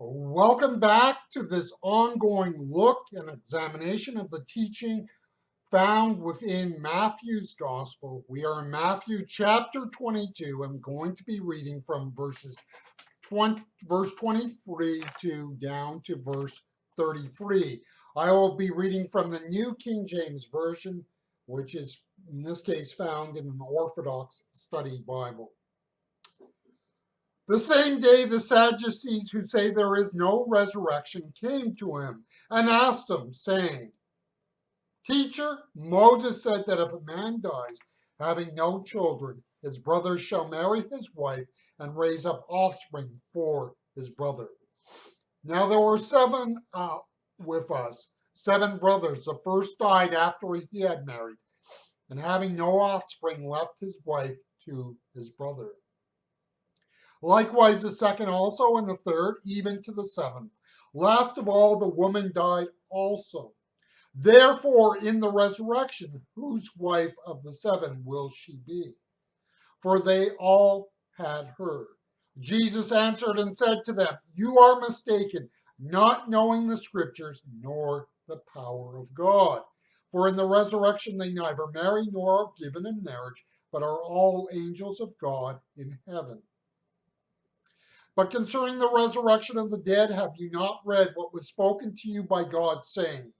Welcome back to this ongoing look and examination of the teaching found within Matthew's Gospel. We are in Matthew chapter 22. I'm going to be reading from verse 23 to down to verse 33. I will be reading from the New King James Version, which is in this case found in an Orthodox Study Bible. The same day the Sadducees, who say there is no resurrection, came to him and asked him, saying, Teacher, Moses said that if a man dies having no children, his brother shall marry his wife and raise up offspring for his brother. Now there were seven with us, 7 brothers. The first died after he had married, and having no offspring left his wife to his brother. Likewise the second also, and the third, even to the 7th. Last of all, the woman died also. Therefore, in the resurrection, whose wife of the 7 will she be? For they all had her. Jesus answered and said to them, You are mistaken, not knowing the Scriptures nor the power of God. For in the resurrection they neither marry nor are given in marriage, but are all angels of God in heaven. But concerning the resurrection of the dead, have you not read what was spoken to you by God, saying,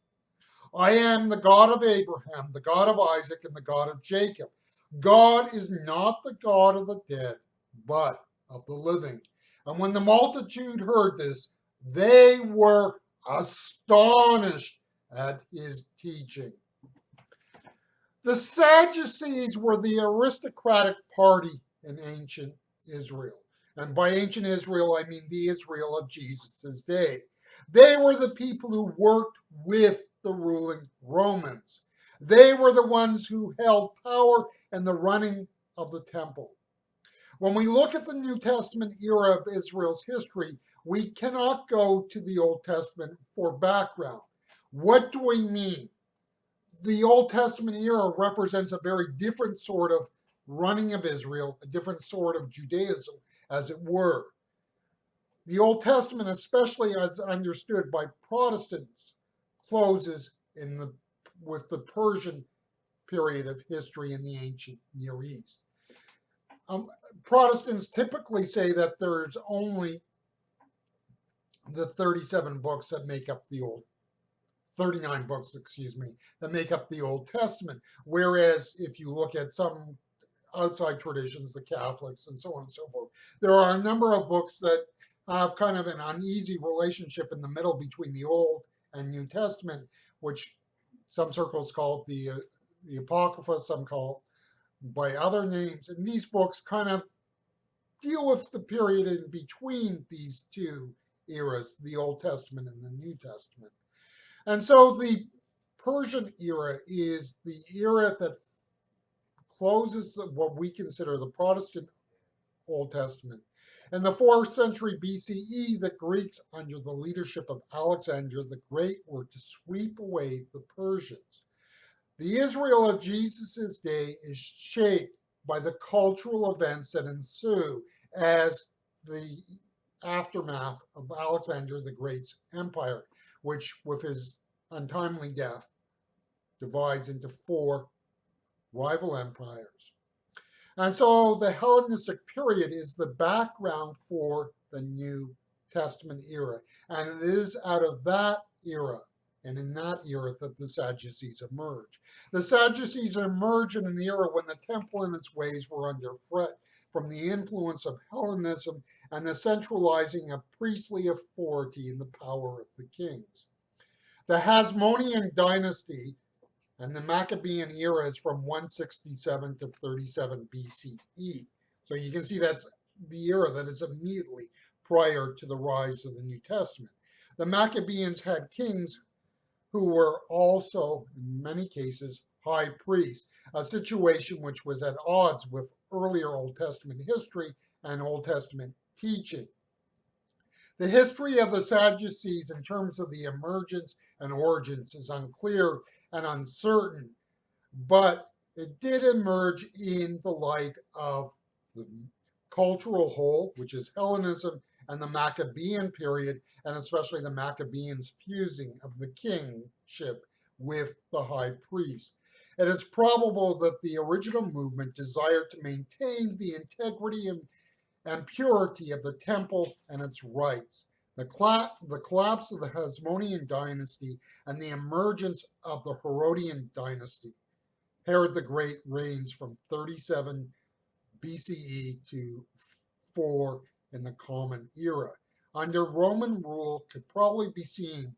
I am the God of Abraham, the God of Isaac, and the God of Jacob. God is not the God of the dead, but of the living. And when the multitude heard this, they were astonished at his teaching. The Sadducees were the aristocratic party in ancient Israel. And by ancient Israel, I mean the Israel of Jesus' day. They were the people who worked with the ruling Romans. They were the ones who held power and the running of the temple. When we look at the New Testament era of Israel's history, we cannot go to the Old Testament for background. What do we mean? The Old Testament era represents a very different sort of running of Israel, a different sort of Judaism, as it were. The Old Testament, especially as understood by Protestants, closes with the Persian period of history in the ancient Near East. Protestants typically say that there's only the 37 books that make up the 39 books, that make up the Old Testament. Whereas if you look at some outside traditions, the Catholics and so on and so forth, there are a number of books that have kind of an uneasy relationship in the middle between the Old and New Testament, which some circles call the Apocrypha, some call by other names. And these books kind of deal with the period in between these two eras, the Old Testament and the New Testament. And so the Persian era is the era that closes what we consider the Protestant Old Testament. In the 4th century BCE, the Greeks, under the leadership of Alexander the Great, were to sweep away the Persians. The Israel of Jesus' day is shaped by the cultural events that ensue as the aftermath of Alexander the Great's empire, which, with his untimely death, divides into 4 rival empires. And so the Hellenistic period is the background for the New Testament era. And it is out of that era and in that era that the Sadducees emerge. The Sadducees emerge in an era when the temple and its ways were under threat from the influence of Hellenism and the centralizing of priestly authority in the power of the kings. The Hasmonean dynasty and the Maccabean era is from 167 to 37 BCE. So you can see that's the era that is immediately prior to the rise of the New Testament. The Maccabeans had kings who were also, in many cases, high priests, a situation which was at odds with earlier Old Testament history and Old Testament teaching. The history of the Sadducees in terms of the emergence and origins is unclear and uncertain, but it did emerge in the light of the cultural whole, which is Hellenism, and the Maccabean period, and especially the Maccabeans' fusing of the kingship with the high priest. It is probable that the original movement desired to maintain the integrity and purity of the temple and its rites. The collapse of the Hasmonean dynasty and the emergence of the Herodian dynasty. Herod the Great reigns from 37 BCE to 4 in the Common Era. Under Roman rule could probably be seen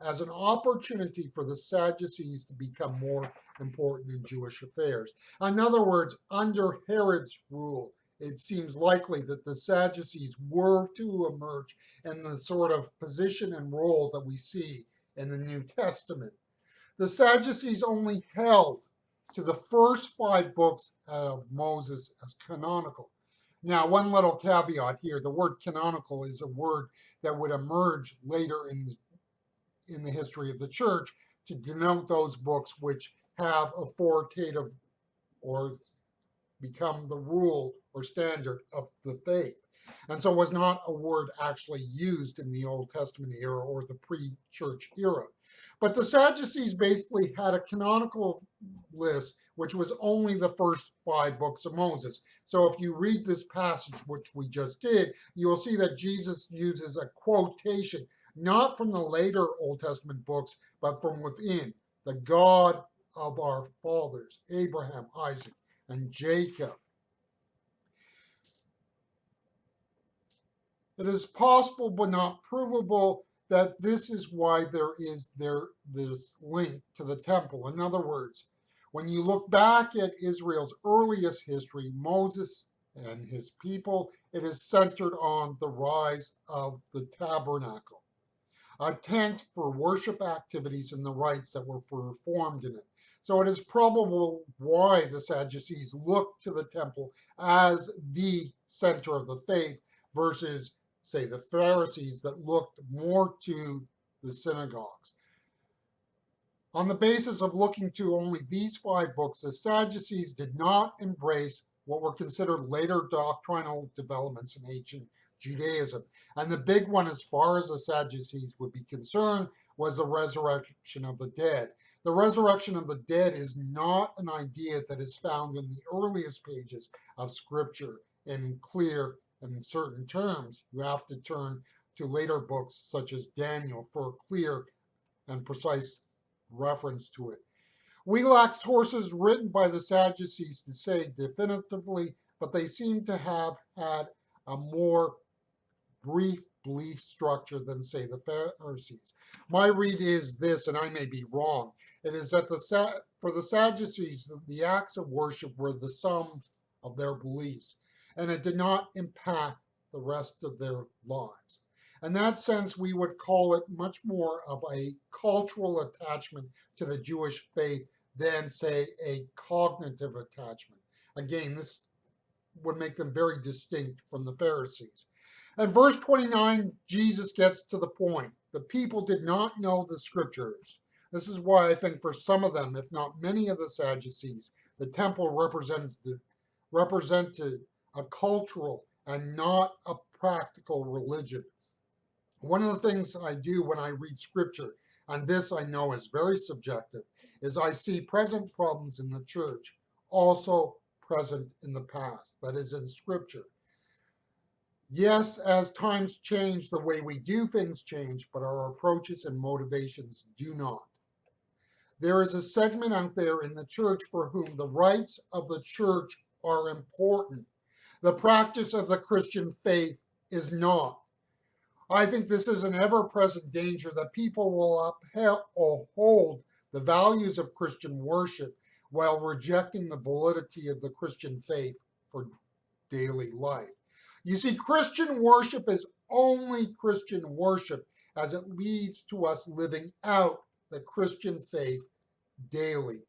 as an opportunity for the Sadducees to become more important in Jewish affairs. In other words, under Herod's rule, it seems likely that the Sadducees were to emerge in the sort of position and role that we see in the New Testament. The Sadducees only held to the first 5 books of Moses as canonical. Now, one little caveat here, the word canonical is a word that would emerge later in the history of the church to denote those books which have authoritative or become the rule or standard of the faith. And so it was not a word actually used in the Old Testament era or the pre-church era. But the Sadducees basically had a canonical list, which was only the first 5 books of Moses. So if you read this passage, which we just did, you will see that Jesus uses a quotation, not from the later Old Testament books, but from within, the God of our fathers, Abraham, Isaac, and Jacob. It is possible but not provable that this is why there is this link to the temple. In other words, when you look back at Israel's earliest history, Moses and his people, it is centered on the rise of the tabernacle, a tent for worship activities and the rites that were performed in it. So it is probable why the Sadducees looked to the temple as the center of the faith versus, say, the Pharisees that looked more to the synagogues. On the basis of looking to only these 5 books, the Sadducees did not embrace what were considered later doctrinal developments in ancient Judaism. And the big one, as far as the Sadducees would be concerned, was the resurrection of the dead. The resurrection of the dead is not an idea that is found in the earliest pages of Scripture in clear and certain terms. You have to turn to later books such as Daniel for a clear and precise reference to it. We lack sources written by the Sadducees to say definitively, but they seem to have had a more brief belief structure than, say, the Pharisees. My read is this, and I may be wrong. It is that for the Sadducees, the acts of worship were the sums of their beliefs, and it did not impact the rest of their lives. In that sense, we would call it much more of a cultural attachment to the Jewish faith than, say, a cognitive attachment. Again, this would make them very distinct from the Pharisees. In verse 29, Jesus gets to the point. The people did not know the Scriptures. This is why I think for some of them, if not many of the Sadducees, the temple represented a cultural and not a practical religion. One of the things I do when I read Scripture, and this I know is very subjective, is I see present problems in the church also present in the past, that is in Scripture. Yes, as times change, the way we do things change, but our approaches and motivations do not. There is a segment out there in the church for whom the rites of the church are important. The practice of the Christian faith is not. I think this is an ever-present danger that people will uphold the values of Christian worship while rejecting the validity of the Christian faith for daily life. You see, Christian worship is only Christian worship as it leads to us living out the Christian faith daily